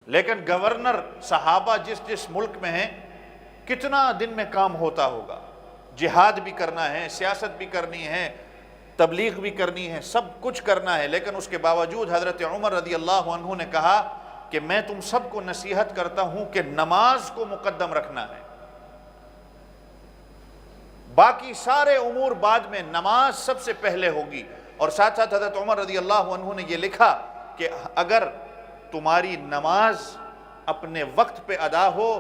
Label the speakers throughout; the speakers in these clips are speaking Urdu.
Speaker 1: لیکن گورنر صحابہ جس جس ملک میں ہیں کتنا دن میں کام ہوتا ہوگا، جہاد بھی کرنا ہے، سیاست بھی کرنی ہے، تبلیغ بھی کرنی ہے، سب کچھ کرنا ہے، لیکن اس کے باوجود حضرت عمر رضی اللہ عنہ نے کہا کہ میں تم سب کو نصیحت کرتا ہوں کہ نماز کو مقدم رکھنا ہے، باقی سارے امور بعد میں، نماز سب سے پہلے ہوگی۔ اور ساتھ ساتھ حضرت عمر رضی اللہ عنہ نے یہ لکھا کہ اگر تمہاری نماز اپنے وقت پہ ادا ہو،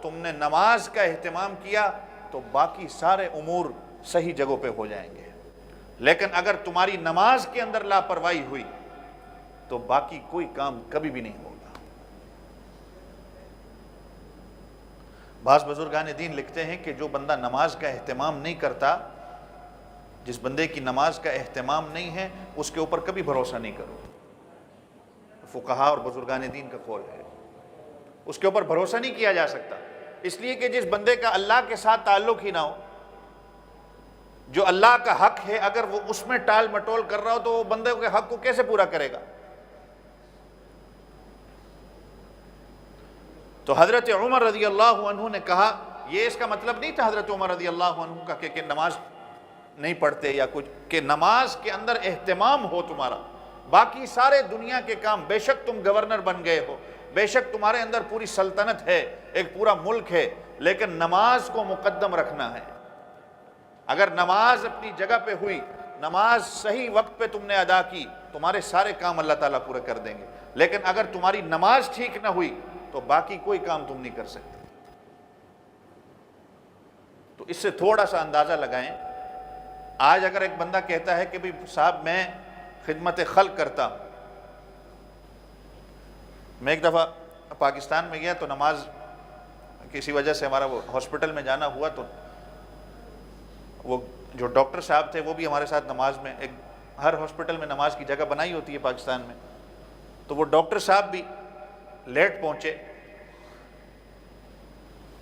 Speaker 1: تم نے نماز کا اہتمام کیا تو باقی سارے امور صحیح جگہوں پہ ہو جائیں گے، لیکن اگر تمہاری نماز کے اندر لاپرواہی ہوئی تو باقی کوئی کام کبھی بھی نہیں ہوگا۔ بعض بزرگان دین لکھتے ہیں کہ جو بندہ نماز کا اہتمام نہیں کرتا، جس بندے کی نماز کا اہتمام نہیں ہے، اس کے اوپر کبھی بھروسہ نہیں کرو۔ فقہا اور بزرگان دین کا قول ہے، اس کے اوپر بھروسہ نہیں کیا جا سکتا، اس لیے کہ جس بندے کا اللہ کے ساتھ تعلق ہی نہ ہو، جو اللہ کا حق ہے اگر وہ اس میں ٹال مٹول کر رہا ہو تو وہ بندے کے حق کو کیسے پورا کرے گا؟ تو حضرت عمر رضی اللہ عنہ نے کہا، یہ اس کا مطلب نہیں تھا حضرت عمر رضی اللہ عنہ کا کہ نماز نہیں پڑھتے یا کچھ، کہ نماز کے اندر اہتمام ہو تمہارا، باقی سارے دنیا کے کام، بے شک تم گورنر بن گئے ہو، بے شک تمہارے اندر پوری سلطنت ہے، ایک پورا ملک ہے، لیکن نماز کو مقدم رکھنا ہے۔ اگر نماز اپنی جگہ پہ ہوئی، نماز صحیح وقت پہ تم نے ادا کی، تمہارے سارے کام اللہ تعالیٰ پورے کر دیں گے، لیکن اگر تمہاری نماز ٹھیک نہ ہوئی تو باقی کوئی کام تم نہیں کر سکتے۔ تو اس سے تھوڑا سا اندازہ لگائیں، آج اگر ایک بندہ کہتا ہے کہ بھئی صاحب میں خدمت خلق کرتا ہوں، میں ایک دفعہ پاکستان میں گیا تو نماز کسی وجہ سے ہمارا وہ ہاسپٹل میں جانا ہوا، تو وہ جو ڈاکٹر صاحب تھے وہ بھی ہمارے ساتھ نماز میں، ایک ہر ہاسپٹل میں نماز کی جگہ بنائی ہوتی ہے پاکستان میں، تو وہ ڈاکٹر صاحب بھی لیٹ پہنچے،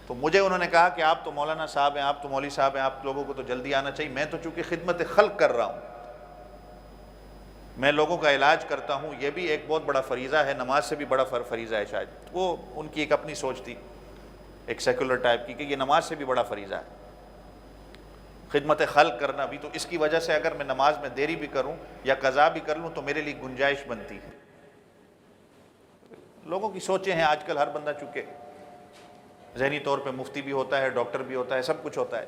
Speaker 1: تو مجھے انہوں نے کہا کہ آپ تو مولانا صاحب ہیں، آپ تو مولوی صاحب ہیں، آپ لوگوں کو تو جلدی آنا چاہیے، میں تو چونکہ خدمت خلق کر رہا ہوں، میں لوگوں کا علاج کرتا ہوں، یہ بھی ایک بہت بڑا فریضہ ہے، نماز سے بھی بڑا فریضہ ہے شاید۔ وہ ان کی ایک اپنی سوچ تھی، ایک سیکولر ٹائپ کی، کہ یہ نماز سے بھی بڑا فریضہ ہے خدمت خلق کرنا بھی، تو اس کی وجہ سے اگر میں نماز میں دیری بھی کروں یا قضا بھی کر لوں تو میرے لیے گنجائش بنتی ہے۔ لوگوں کی سوچیں ہیں آج کل، ہر بندہ چونکہ ذہنی طور پہ مفتی بھی ہوتا ہے، ڈاکٹر بھی ہوتا ہے، سب کچھ ہوتا ہے،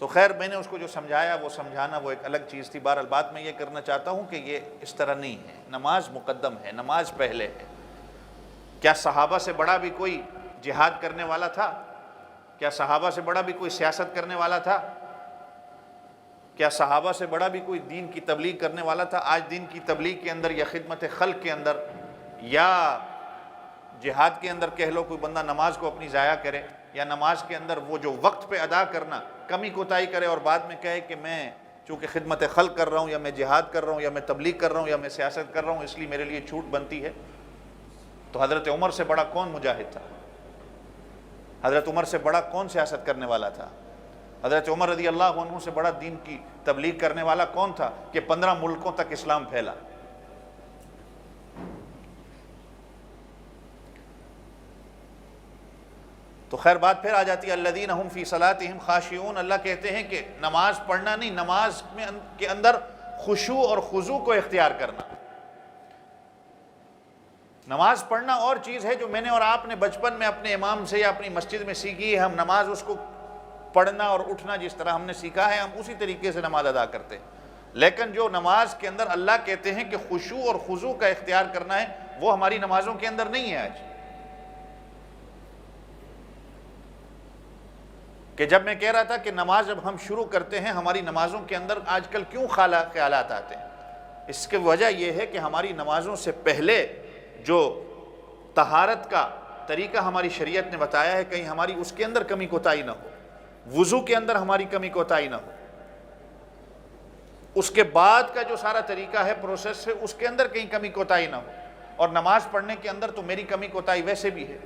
Speaker 1: تو خیر میں نے اس کو جو سمجھایا، وہ سمجھانا وہ ایک الگ چیز تھی۔ بہرحال بات میں یہ کرنا چاہتا ہوں کہ یہ اس طرح نہیں ہے، نماز مقدم ہے، نماز پہلے ہے۔ کیا صحابہ سے بڑا بھی کوئی جہاد کرنے والا تھا؟ کیا صحابہ سے بڑا بھی کوئی سیاست کرنے والا تھا؟ کیا صحابہ سے بڑا بھی کوئی دین کی تبلیغ کرنے والا تھا؟ آج دین کی تبلیغ کے اندر یا خدمت خلق کے اندر یا جہاد کے اندر کہہ لو، کوئی بندہ نماز کو اپنی ضائع کرے، یا نماز کے اندر وہ جو وقت پہ ادا کرنا کمی کوتاہی کرے اور بعد میں کہے کہ میں چونکہ خدمت خلق کر رہا ہوں، یا میں جہاد کر رہا ہوں، یا میں تبلیغ کر رہا ہوں، یا میں سیاست کر رہا ہوں، اس لیے میرے لیے چھوٹ بنتی ہے۔ تو حضرت عمر سے بڑا کون مجاہد تھا؟ حضرت عمر سے بڑا کون سیاست کرنے والا تھا؟ حضرت عمر رضی اللہ عنہ سے بڑا دین کی تبلیغ کرنے والا کون تھا کہ 15 ملکوں تک اسلام پھیلا؟ تو خیر بات پھر آ جاتی ہے، الذین هم فی صلاتہم خاشعون۔ اللہ کہتے ہیں کہ نماز پڑھنا نہیں، نماز کے اندر خشوع اور خضوع کو اختیار کرنا۔ نماز پڑھنا اور چیز ہے جو میں نے اور آپ نے بچپن میں اپنے امام سے یا اپنی مسجد میں سیکھی ہے، ہم نماز اس کو پڑھنا اور اٹھنا جس طرح ہم نے سیکھا ہے، ہم اسی طریقے سے نماز ادا کرتے ہیں، لیکن جو نماز کے اندر اللہ کہتے ہیں کہ خشوع اور خضوع کا اختیار کرنا ہے، وہ ہماری نمازوں کے اندر نہیں ہے آج۔ کہ جب میں کہہ رہا تھا کہ نماز جب ہم شروع کرتے ہیں، ہماری نمازوں کے اندر آج کل کیوں خیالات آتے ہیں، اس کی وجہ یہ ہے کہ ہماری نمازوں سے پہلے جو طہارت کا طریقہ ہماری شریعت نے بتایا ہے، کہیں ہماری اس کے اندر کمی کوتاہی نہ ہو، وضو کے اندر ہماری کمی کوتاہی نہ ہو، اس کے بعد کا جو سارا طریقہ ہے، پروسیس ہے، اس کے اندر کہیں کمی کوتاہی نہ ہو، اور نماز پڑھنے کے اندر تو میری کمی کوتاہی ویسے بھی ہے،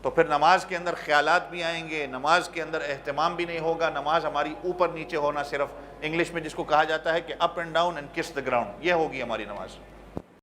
Speaker 1: تو پھر نماز کے اندر خیالات بھی آئیں گے، نماز کے اندر اہتمام بھی نہیں ہوگا، نماز ہماری اوپر نیچے ہونا، صرف انگلش میں جس کو کہا جاتا ہے کہ اپ اینڈ ڈاؤن اینڈ کس دا گراؤنڈ، یہ ہوگی ہماری نماز۔